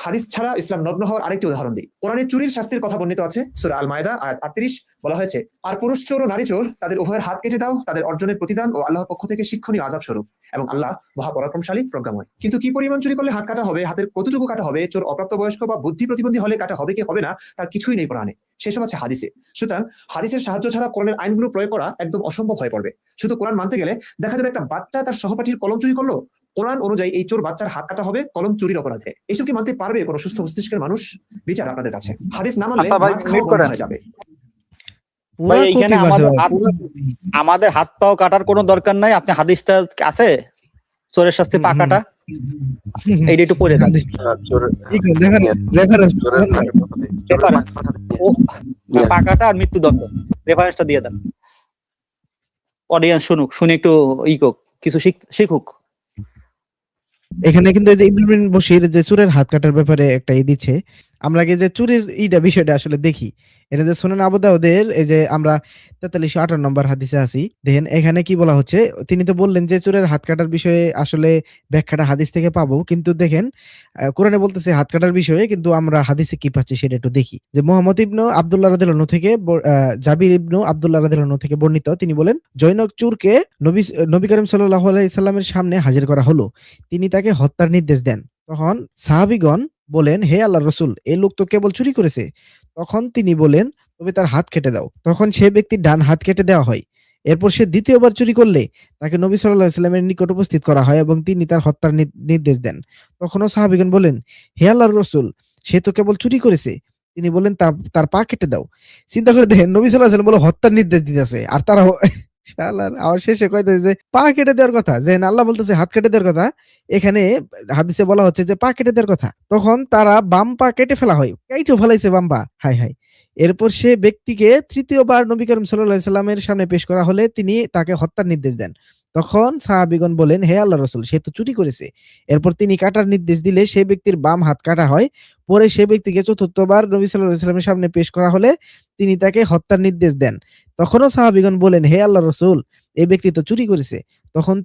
হাদিস ছাড়া ইসলাম নগ্ন হওয়ার আরেকটি উদাহরণ দিই। কোরআনে চুরির শাস্তির কথা বর্ণিত আছে, সূরা আল মায়েদা আয়াত 38 বলা হয়েছে, আর পুরুষ চোর ও নারী চোর তাদের উভয়ের হাত কেটে দাও, তাদের অর্জনের প্রতিদান ও আল্লাহর পক্ষ থেকে শিক্ষণীয় আযাব স্বরূপ, এবং আল্লাহ মহাপরাক্রমশালী প্রজ্ঞাময়। কিন্তু কি পরিমাণ চুরি করলে হাত কাটা হবে, হাতের কতটুকু কাটা হবে, চোর অপ্রাপ্তবয়স্ক বা বুদ্ধি প্রতিবন্ধী হলে কাটা হবে কি হবে না, তার কিছুই নেই কোরআনে, সেসব আছে হাদিসে। সুতরাং হাদিসের সাহায্য ছাড়া কোরআনের আইনগুলো প্রয়োগ করা একদম অসম্ভব হয়ে পড়বে। শুধু কোরআন মানতে গেলে দেখা যাবে একটা বাচ্চা তার সহপাঠীর কলম চুরি করলো, কোরআন অনুযায়ী এই চোর বাচ্চার হাত কাটা হবে কলম চুরির অপরাধে। এসব কি মানতে পারবে কোনো সুস্থ মস্তিষ্কের মানুষ? বিচার আপনাদের কাছে। হাদিস না মানলে মাছ খাওয়া বন্ধ হয়ে যাবে। ভাই এইখানে আমাদের হাত পাও কাটার কোনো দরকার নাই। আপনি হাদিসটা আছে চোরের শাস্তি পা কাটা, এইটা একটু পড়ে দেন। পা কাটা আর মৃত্যুদণ্ড রেফারেন্সটা দিয়ে দেন, অডিয়েন্স শুনুক, শুনে একটু কিছু শিখুক। এখানে কিন্তু এই যে ইবনে বশির যে চুরের হাত কাটার ব্যাপারে একটা দিচ্ছে, আমরা আগে যে চুরির বিষয়টা আসলে দেখি। এটা যে সুনান আবু দাউদের এই যে আমরা 4358 নম্বর হাদিসে আছি, দেখেন এখানে কি বলা হচ্ছে। তিনি তো বললেন যে চুরের হাত কাটার বিষয়ে আসলে ব্যাখ্যাটা হাদিস থেকে পাবো, কিন্তু দেখেন কোরআনে বলতেছে হাত কাটার বিষয়ে, কিন্তু আমরা হাদিসে কি পাচ্ছি সেটা একটু দেখি। যে মুহাম্মদ ইবনু আব্দুল্লাহ রাদিয়াল্লাহু আনহু থেকে জাবির ইবনু আব্দুল্লাহ রাদিয়াল্লাহু আনহু থেকে বর্ণিত, তিনি বলেন জৈনক চুরকে নবী করিম সাল্লাল্লাহু আলাইহি সাল্লামের সামনে হাজির করা হলো, তিনি তাকে হত্যার নির্দেশ দেন। তখন সাহাবীগণ বলেন, হে আল্লাহর রাসূল, এই লোক তো কেবল চুরি করেছে। তখন তিনি বলেন, তবে তার হাত কেটে দাও। তখন সে ব্যক্তির ডান হাত কেটে দেওয়া হয়। এরপর সে দ্বিতীয়বার চুরি করলে তাকে নবী সাল্লাল্লাহু আলাইহি সাল্লামের নিকট উপস্থিত করা হয় এবং তিনি তার হত্যার নির্দেশ দেন। তখনও সাহাবীগণ বলেন, হে আল্লাহর রাসূল, সে তো কেবল চুরি করেছে। তিনি বলেন, তার পা কেটে দাও। চিন্তা করে দেখেন, নবী সাল্লাল্লাহু আলাইহি সাল্লাম বলে হত্যার নির্দেশ দিতেছে, আর তারা শালার আবার শেষে কইতেছে যে পা কেটে দেওয়ার কথা, যে আল্লাহ বলতেছে হাত কেটে দেওয়ার কথা, এখানে হাদিসে বলা হচ্ছে যে পা কেটে দেওয়ার কথা। তখন তারা বাম পা কেটে ফেলা হয়, কেটে ফেলাইছে বাম পা। হায় হায়। এরপর সে ব্যক্তিকে তৃতীয়বার নবী করিম সাল্লাল্লাহু আলাইহি সাল্লামের সামনে পেশ করা হলে তিনি তাকে হত্যার নির্দেশ দেন। তখন সাহাবীগণ বলেন, হে আল্লাহর রাসূল, সে তো চুরি করেছে। এরপর তিনি কাটার নির্দেশ দিলে সেই ব্যক্তির বাম হাত কাটা হয়। পরে সে ব্যক্তিকে চতুর্থবার নবী সাল্লাল্লাহু আলাইহি সাল্লামের সামনে পেশ করা হলে তিনি তাকে হত্যার নির্দেশ দেন। তখনও সাহাবীগণ বলেন, হে আল্লাহর রাসূল, এই ব্যক্তি তো চুরি করেছে। তখন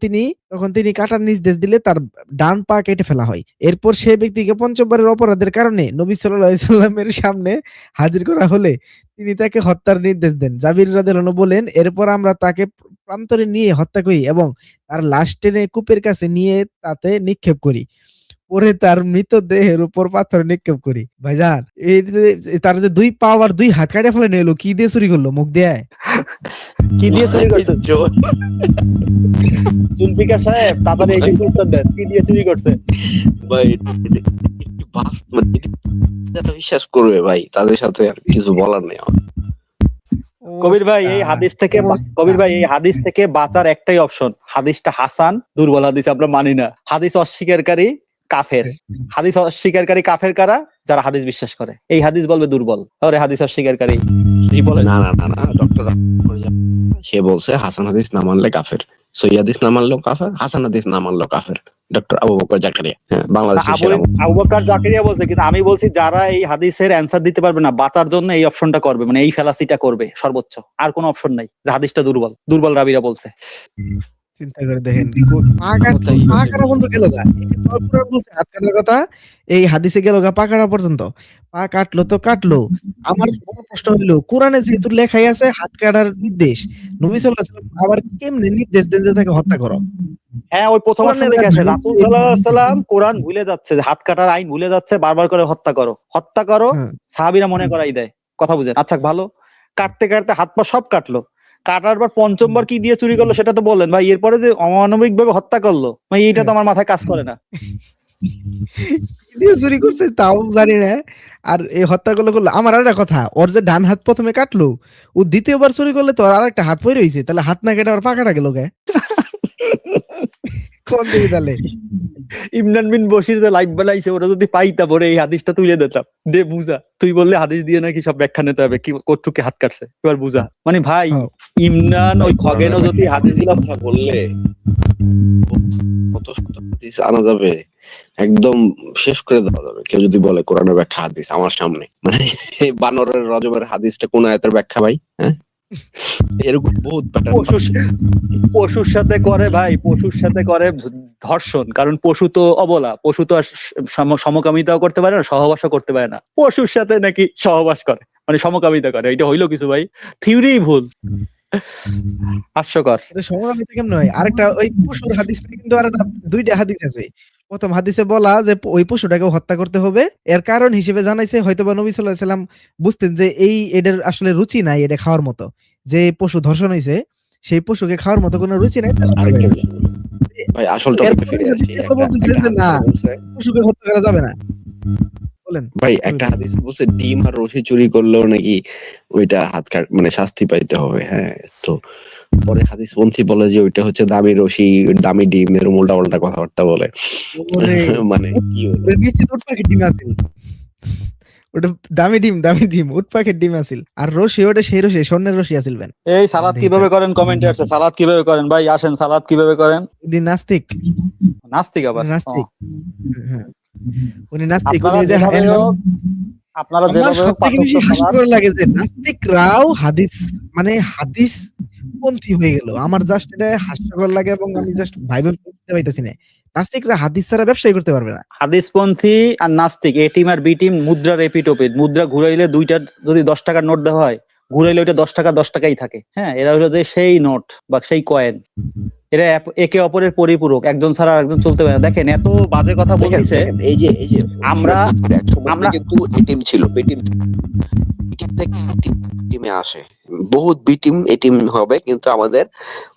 তিনি কাটার নির্দেশ দিলে তার ডান পা কেটে ফেলা হয়। এরপর সে ব্যক্তিকে পঞ্চমবারের অপরাধের কারণে নবী সাল্লাল্লাহু আলাইহি সাল্লামের সামনে হাজির করা হলে তিনি তাকে হত্যার নির্দেশ দেন। জাবির রাদিয়াল্লাহু আনহু বলেন, এরপর আমরা তাকে প্রান্তরে নিয়ে হত্যা করি এবং তার লাশ টেনে কূপের কাছে নিয়ে তাতে নিক্ষেপ করি। পরে তার মৃতদেহের উপর পাথর নিক্ষেপ করি। ভাইজান, তার যে 2 পা আর 2 হাত কাটে ফেলে নিলো, কি দিয়ে চুরি করলো? মুখ দিয়ে? কি দিয়ে চুরি করছে? জুলফিকার সাহেব তাড়াতাড়ি এসে উত্তর দেন, কি দিয়ে চুরি করছে? ভাই বিশ্বাস করবে ভাই, তাদের সাথে আর কিছু বলার নেই আমার। কবির ভাই, এই হাদিস থেকে বাঁচার একটাই অপশন, হাদিসটা হাসান, দুর্বল হাদিস আমরা মানি না। হাদিস অস্বীকারী কাফের। হাদিস অস্বীকারী কাফের কারা? যারা হাদিস বিশ্বাস করে। এই হাদিস বলবে দুর্বল, আরে হাদিস অস্বীকারী না না না না, ডক্টর সে বলছে হাসান হাদিস না মানলে কাফের, সহিহ হাদিস না মানলেও কাফের, হাসান হাদিস না মানলেও কাফের। ডক্টর আবু বকর জাকারিয়া, হ্যাঁ, বাংলাদেশের আবু বকর জাকারিয়া বলছে, কিন্তু আমি বলছি যারা এই হাদিসের অ্যানসার দিতে পারবে না, বাঁচার জন্য এই অপশনটা করবে, মানে এই ফেলাসিটা করবে সর্বোচ্চ। আর কোনো অপশন নাই, যে হাদিসটা দুর্বল রাবিরা বলছে। চিন্তা করে দেখেন, পা কাটা বন্ধ গেল গা, হাত কাটার কথা, এই হাদিসে গেল গা পা কাটা পর্যন্ত। পা কাটলো তো কাটলো। আমার বড় প্রশ্ন হইলো, কোরআনে যেহেতু লেখাই আছে হাত কাটার নির্দেশ, নবী সাল্লাল্লাহু আলাইহি ওয়াসাল্লাম আবার কেমনে নির্দেশ দেন যে তাকে হত্যা করো? হ্যাঁ, ওই প্রথম অপশন থেকে আসে, রাসূল সাল্লাল্লাহু আলাইহি ওয়াসাল্লাম কোরআন ভুলে যাচ্ছে, হাত কাটার আইন ভুলে যাচ্ছে, বারবার করে হত্যা করো। সাহাবীরা মনে করাই দেয়, কথা বুঝেন। আচ্ছা ভালো, কাটতে কাটতে হাত পা সব কাটলো, কাটার পর পঞ্চমবার কি দিয়ে চুরি করলো সেটা তো বলেন ভাই। এরপরে যে অমানবিক ভাবে হত্যা করলো, ভাই এইটা তো আমার মাথায় কাজ করে না। চুরি করছে তাও জানি না, আর এই হত্যা করলো। আমার আর একটা কথা, ওর যে ডান হাত প্রথমে কাটলো, ও দ্বিতীয়বার চুরি করলে তো আর একটা হাত পড়ে রয়েছে, তাহলে হাত না কেটে আর পা কাটা গেল কে? কোন দিকে তাহলে? ইমরান বিন বশির যে লাইভ বানাইছে, ওটা যদি পাইতা পরে এই হাদিসটা তুলে দিতাম, দে বুঝা, তুই বললে হাদিস দিয়ে নাকি সব ব্যাখ্যা নিতে হবে, কি কতটুকু হাত কাটছে, এবার বুঝা। মানে ভাই ইমরান ওই খগেনও যদি হাদিসের কথা বললে কত শত হাদিস আনা যাবে, একদম শেষ করে দেওয়া যাবে। কেউ যদি বলে কোরআনের ব্যাখ্যা হাদিস আমার সামনে, মানে বানরের রজবের হাদিসটা কোন আয়াতের ব্যাখ্যা ভাই? হ্যাঁ, এরকম বহুত প্যাটার্ন পশুর সাথে করে ভাই, পশুর সাথে করে ধর্ষণ, কারণ পশু তো অবলা, পশু তো আর সমকামিতাও করতে পারে না, সহবাসও করতে পারে না, পশুর সাথে নাকি সহবাস করে, মানে সমকামিতা করে। এটা হইলো কিছু ভাই, থিওরি ভুল, হাস্যকর। এটা সমকামিতা কেমনে হয়? আরেকটা ওই পশুর হাদিস থেকে কিন্তু আরেকটা দুইটা হাদিস আছে। প্রথম হাদিসে বলা যে ওই পশুটাকে হত্যা করতে হবে, এর কারণ হিসেবে জানাইছে হয়তোবা নবী সাল্লাল্লাহু আলাইহি সাল্লাম বুঝতেন যে এদের আসলে রুচি নাই এটা খাওয়ার মতো, যে পশু ধর্ষণ হইছে সেই পশুকে খাওয়ার মতো কোনো রুচি নাই। আরেকটা বিষয় ভাই, আসল টপিকে ফিরে আসি। না, পশুকে হত্যা করা যাবে না। বলেন ভাই একটা হাদিসে বলছে ডিম আর রশি চুরি করলেও নাকি ওইটা হাত কাট মানে শাস্তি পাইতে হবে। হ্যাঁ, তো পরে হাদিসপন্থী বলে যে ওইটা হচ্ছে দামি রশি, দামি ডিম, এরকম উল্টা পাল্টা কথাবার্তা বলে। মানে কি নিশ্চিত উট পাখির ডিম আছিল, ওটা দামি ডিম উট পাখির ডিম আছিল। আর রশি ওটা সেই রশি, স্বর্ণের রশি আছিল। এই সালাদ কিভাবে করেন কমেন্টে আসছে, সালাদ কিভাবে করেন ভাই, আসেন সালাদ কিভাবে করেন। উনি নাস্তিক, নাস্তিক আবার? নাস্তিক, হ্যাঁ উনি নাস্তিক। আপনারা উনি যে যেভাবে হোক, আপনারা আমার যেভাবে হোক সবথেকে বেশি হাস্যকর লাগে যে নাস্তিকরাও হাদিস মানে হাদিস পন্থী হয়ে গেল। আমার জাস্ট এটা হাস্যকর লাগে এবং আমি জাস্ট ভাইবে বুঝতে পাইতেছি না, নাস্তিকরা হাদিস ছাড়া ব্যবসায় করতে পারবে না। হাদিসপন্থী আর নাস্তিক, এ টিম আর বি টিম মুদ্রার এপিট ওপিট। মুদ্রা ঘুরাইলে দুইটা যদি 10 টাকার নোট দেওয়া হয়, ঘুরাইলে ওইটা 10 টাকাই থাকে। হ্যাঁ, এরা হলো যে সেই নোট বা সেই কয়েন, এরা একে অপরের পরিপূরক, একজন ছাড়া একজন চলতে পারে না। দেখেন এত বাজে কথা বলতেছে। এই যে আমরা কিন্তু এটিম ছিল, বিটিম থেকে টিমে আসে, বহুত বিটিম এটিম হবে, কিন্তু আমাদের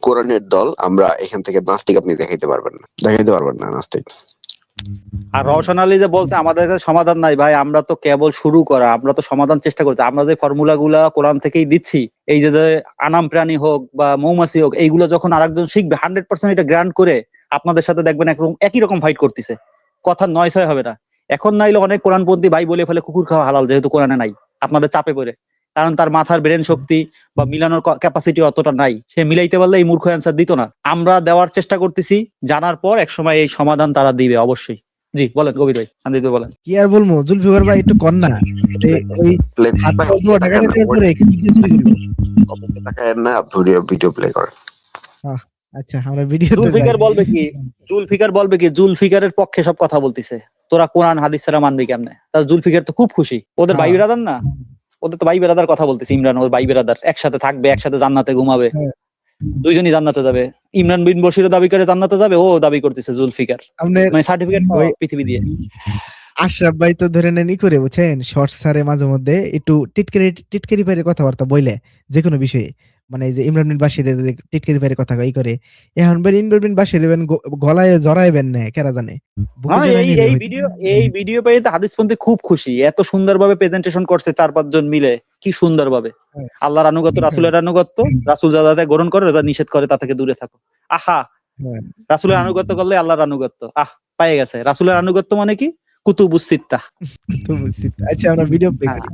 কোরআনের দল, আমরা এখান থেকে নাস্তিক আপনি দেখাইতে পারবেন না নাস্তিক। আর রওশন আলী যে বলছে আমাদের কাছে সমাধান নাই, ভাই আমরা তো কেবল শুরু করা, আমরা তো সমাধান চেষ্টা করছি। আমরা যে ফর্মুলা গুলা কোরআন থেকেই দিচ্ছি, এই যে আনাম প্রাণী হোক বা মৌমাছি হোক, এইগুলো যখন আরেকজন শিখবে 100% এটা গ্রান্ট করে আপনাদের সাথে দেখবেন একই রকম ফাইট করতেছে, কথা 9-6 হবে না। এখন নাইলে অনেক কোরআনপন্থী ভাই বলে ফেলে কুকুর খাওয়া হালাল, যেহেতু কোরআনে নাই, আপনাদের চাপে পড়ে, কারণ তার মাথার ব্রেন শক্তি বা মিলানোর ক্যাপাসিটি অতটা নাই। সে মিলাইতে পারলে এই মূর্খ অ্যান্সার দিত না। আমরা দেওয়ার চেষ্টা করতেছি, জানার পর একসময় এই সমাধান তারা দিবে অবশ্যই। জি বলেন কবির ভাই, শান্তিত বলেন। কি আর বলবো, জুলফিকার ভাই একটু কর না, ওই হাত পা ধোয়া টাকা করে কি চুরি করবো? না, ভিডিও প্লে করেন। আচ্ছা, আমরা ভিডিও জুলফিকার বলবে কি জুলফিকারের পক্ষে সব কথা বলতিছে, তোরা কোরআন হাদিস ছাড়া মানবি কেমনে? তার জুলফিকার তো খুব খুশি, ওদের ভাই বেরাদার না, ওদের তো ভাই বেরাদার কথা বলতেছে। ইমরান ওর ভাই বেরাদার, একসাথে থাকবে, একসাথে জান্নাতে ঘুমাবে, দুইজনই জান্নাতে যাবে। ইমরান বিন বশিরও দাবি করে জান্নাতে যাবে, ও দাবি করতেছে জুলফিকার, মানে সার্টিফিকেট পৃথিবী দিয়ে। আশরাফ ভাই তো ধরে নেন করে, বুঝছেন, শর্ট সারে মাঝে মধ্যে একটু টিটকারি বাইরে কথাবার্তা বইলে যে কোনো বিষয়ে, মানে এই যে ইমরান বিন বাশিরের টিটকারি বাইরে কথা করে, এখন বের ইমরান বিন বাশির গলায় জড়াইবেন না, কেরা জানে। এই ভিডিও পেয়ে তো হাদিসপন্থী খুব খুশি, এত সুন্দরভাবে প্রেজেন্টেশন করছে 4-5 জন মিলে, কি সুন্দরভাবে। আল্লাহর আনুগত্য, রাসূলের আনুগত্য, রাসূল যা যা গ্রহণ করে যা নিষেধ করে তা থেকে দূরে থাকো। আহা, রাসূলের আনুগত্য করলে আল্লাহর আনুগত্য, পায়ে গেছে। রাসূলের আনুগত্য মানে কি? কুতুবুস সিত্তাহ। আচ্ছা, আমরা ভিডিও প্লে করি।